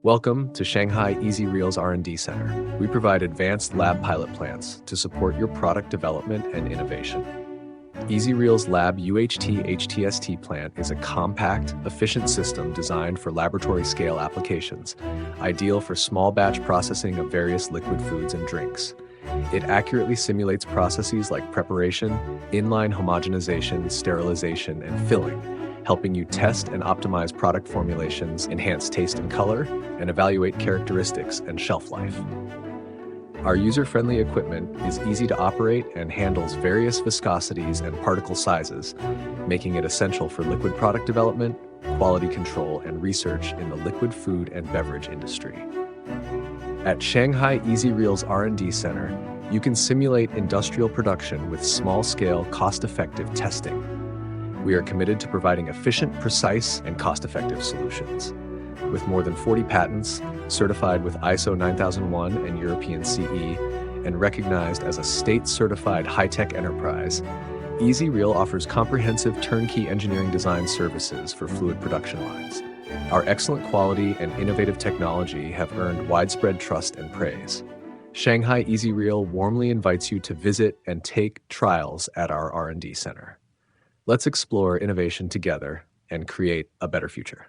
Welcome to Shanghai EasyReal's R&D Center. We provide advanced lab pilot plants to support your product development and innovation. EasyReal's Lab UHT-HTST plant is a compact, efficient system designed for laboratory-scale applications, ideal for small batch processing of various liquid foods and drinks. It accurately simulates processes like preparation, inline homogenization, sterilization, and filling, helping you test and optimize product formulations, enhance taste and color, and evaluate characteristics and shelf life. Our user-friendly equipment is easy to operate and handles various viscosities and particle sizes, making it essential for liquid product development, quality control, and research in the liquid food and beverage industry. At Shanghai EasyReal's R&D Center, you can simulate industrial production with small-scale, cost-effective testing. We are committed to providing efficient, precise, and cost-effective solutions. With more than 40 patents, certified with ISO 9001 and European CE, and recognized as a state-certified high-tech enterprise, EasyReal offers comprehensive turnkey engineering design services for fluid production lines. Our excellent quality and innovative technology have earned widespread trust and praise. Shanghai EasyReal warmly invites you to visit and take trials at our R&D Center. Let's explore innovation together and create a better future.